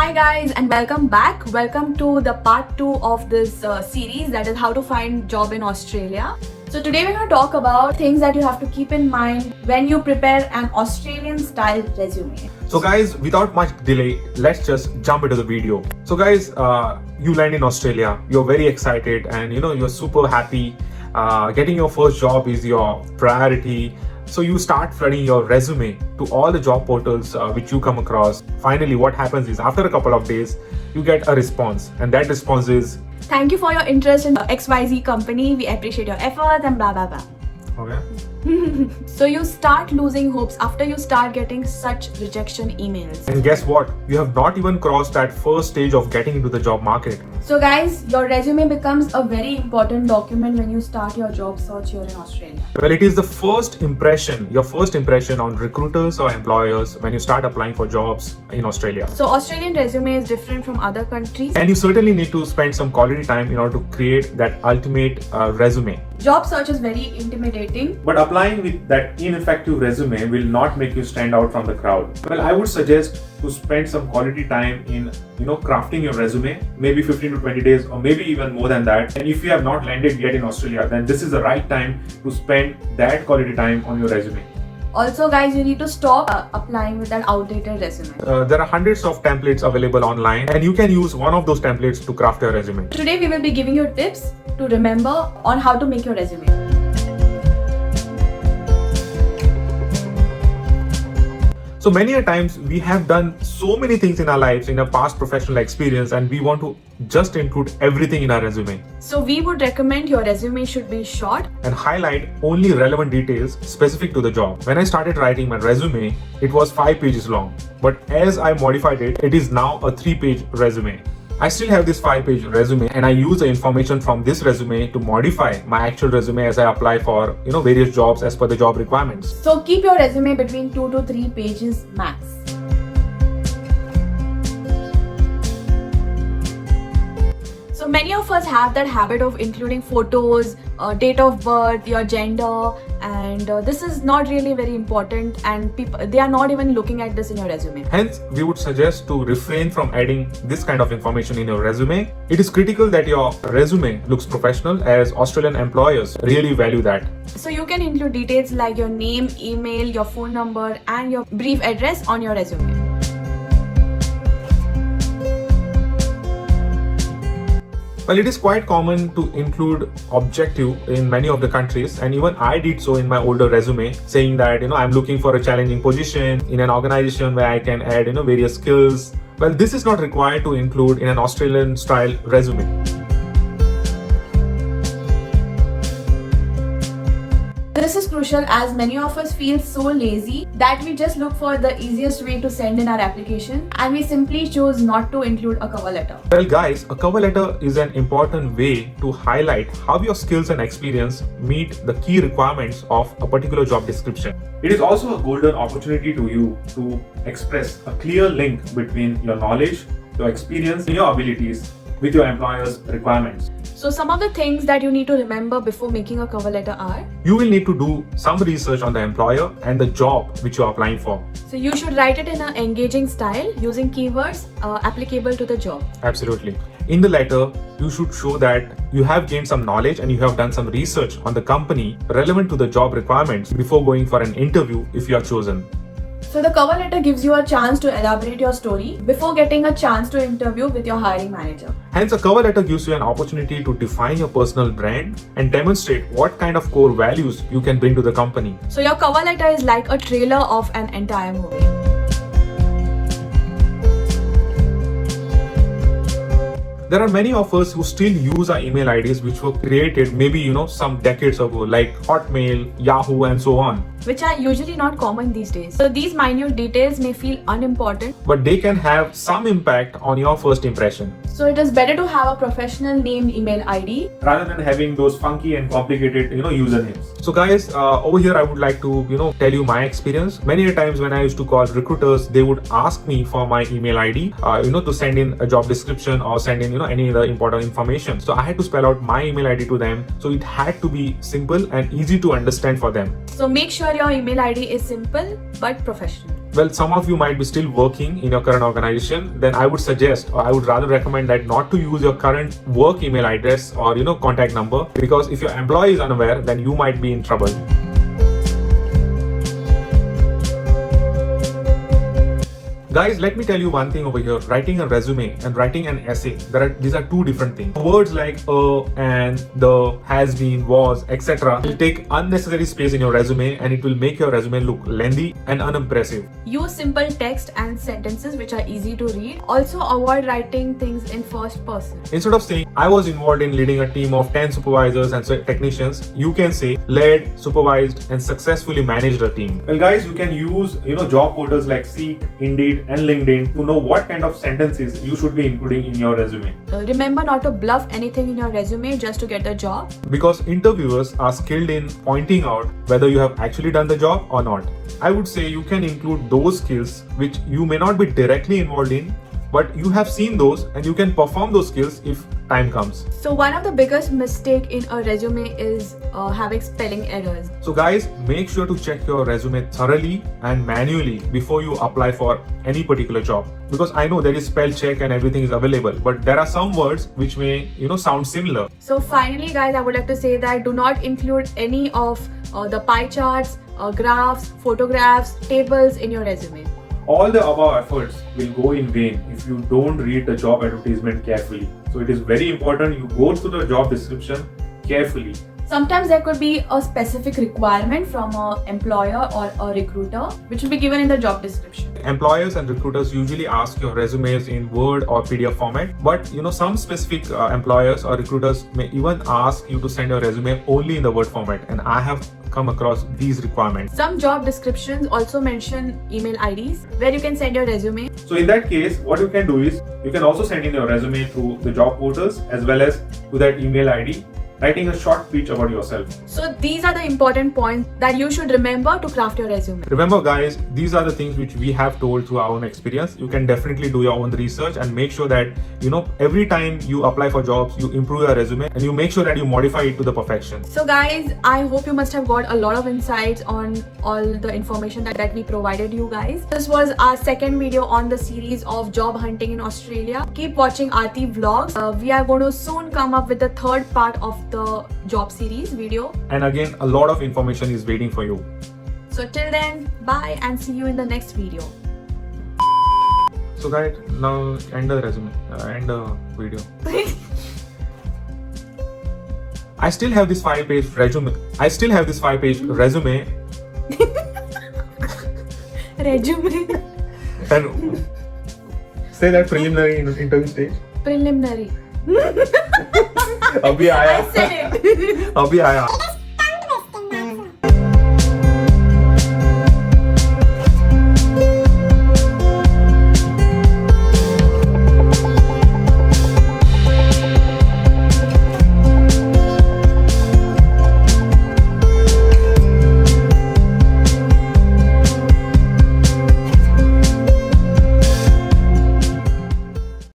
Hi guys and welcome back. Welcome to the part 2 of this series, that is how to find job in Australia. So today we're going to talk about things that you have to keep in mind when you prepare an Australian style resume. So guys, without much delay, let's just jump into the video. So guys, you land in Australia, you're very excited and you're super happy. Getting your first job is your priority. So you start flooding your resume to all the job portals which you come across. Finally, what happens is after a couple of days, you get a response, and that response is, "Thank you for your interest in XYZ company. We appreciate your efforts," and blah blah blah. okay. So you start losing hopes after you start getting such rejection emails. And guess what? You have not even crossed that first stage of getting into the job market. So guys, your resume becomes a very important document when you start your job search here in Australia. Well, it is the first impression, your first impression on recruiters or employers when you start applying for jobs in Australia. So Australian resume is different from other countries. And you certainly need to spend some quality time in order to create that ultimate resume. Job search is very intimidating. But applying with that ineffective resume will not make you stand out from the crowd. Well, I would suggest to spend some quality time in crafting your resume, maybe 15 to 20 days or maybe even more than that. And if you have not landed yet in Australia, then this is the right time to spend that quality time on your resume. Also guys, you need to stop applying with that outdated resume. There are hundreds of templates available online and you can use one of those templates to craft your resume. Today we will be giving you tips to remember on how to make your resume. So many a times we have done so many things in our lives in our past professional experience and we want to just include everything in our resume. So we would recommend your resume should be short and highlight only relevant details specific to the job. When I started writing my resume, it was 5 pages long. But as I modified it, it is now a 3-page resume. I still have this 5-page resume and I use the information from this resume to modify my actual resume as I apply for various jobs as per the job requirements. So keep your resume between 2 to 3 pages max. So many of us have that habit of including photos, date of birth, your gender, and this is not really very important, and they are not even looking at this in your resume. Hence, we would suggest to refrain from adding this kind of information in your resume. It is critical that your resume looks professional, as Australian employers really value that. So you can include details like your name, email, your phone number, and your brief address on your resume. Well, it is quite common to include objective in many of the countries, and even I did so in my older resume, saying that I'm looking for a challenging position in an organization where I can add various skills. Well, this is not required to include in an Australian style resume. This is crucial as many of us feel so lazy that we just look for the easiest way to send in our application and we simply choose not to include a cover letter. Well guys, a cover letter is an important way to highlight how your skills and experience meet the key requirements of a particular job description. It is also a golden opportunity to you to express a clear link between your knowledge, your experience, and your abilities with your employer's requirements. So some of the things that you need to remember before making a cover letter are: you will need to do some research on the employer and the job which you are applying for. So you should write it in an engaging style using keywords applicable to the job. Absolutely. In the letter, you should show that you have gained some knowledge and you have done some research on the company relevant to the job requirements before going for an interview if you are chosen. So the cover letter gives you a chance to elaborate your story before getting a chance to interview with your hiring manager. Hence, a cover letter gives you an opportunity to define your personal brand and demonstrate what kind of core values you can bring to the company. So your cover letter is like a trailer of an entire movie. There are many of us who still use our email IDs which were created maybe some decades ago, like Hotmail, Yahoo and so on, which are usually not common these days. So these minute details may feel unimportant, but they can have some impact on your first impression. So it is better to have a professional named email ID rather than having those funky and complicated usernames. So guys, over here I would like to tell you my experience. Many a times when I used to call recruiters, they would ask me for my email ID to send in a job description or send in any other important information. So I had to spell out my email ID to them, so it had to be simple and easy to understand for them. So make sure your email ID is simple but professional. well, some of you might be still working in your current organization, then I would suggest, or I would rather recommend that not to use your current work email address or contact number, because if your employee is unaware, then you might be in trouble. Guys, let me tell you one thing over here. Writing a resume and writing an essay, these are two different things. Words like and, the, has been, was, etc. will take unnecessary space in your resume, and it will make your resume look lengthy and unimpressive. Use simple text and sentences which are easy to read. Also avoid writing things in first person. Instead of saying, I was involved in leading a team of 10 supervisors and technicians, you can say, led, supervised, and successfully managed a team. Well guys, you can use job portals like Seek, Indeed, and LinkedIn to know what kind of sentences you should be including in your resume. Remember not to bluff anything in your resume just to get the job. Because interviewers are skilled in pointing out whether you have actually done the job or not. I would say you can include those skills which you may not be directly involved in, but you have seen those and you can perform those skills if time comes. So one of the biggest mistake in a resume is having spelling errors. So guys, make sure to check your resume thoroughly and manually before you apply for any particular job. Because I know there is spell check and everything is available, but there are some words which may sound similar. So finally guys, I would like to say that do not include any of the pie charts, graphs, photographs, tables in your resume. All the above efforts will go in vain if you don't read the job advertisement carefully. So it is very important you go through the job description carefully. Sometimes there could be a specific requirement from an employer or a recruiter which will be given in the job description. Employers and recruiters usually ask your resumes in Word or PDF format, but some specific employers or recruiters may even ask you to send your resume only in the Word format, and I have come across these requirements. Some job descriptions also mention email IDs where you can send your resume. So in that case, what you can do is you can also send in your resume through the job portals as well as to that email ID, writing a short speech about yourself. So these are the important points that you should remember to craft your resume. Remember guys, these are the things which we have told through our own experience. You can definitely do your own research and make sure that every time you apply for jobs, you improve your resume and you make sure that you modify it to the perfection. So guys, I hope you must have got a lot of insights on all the information that we provided you guys. This was our second video on the series of job hunting in Australia. Keep watching Aarti vlogs. We are going to soon come up with the third part of the job series video. And again, a lot of information is waiting for you. So till then, bye and see you in the next video. So guys, now end the resume, end the video. I still have this 5-page resume. Resume. And say that preliminary interview stage. Preliminary. अभी आया. I said it. अभी आया.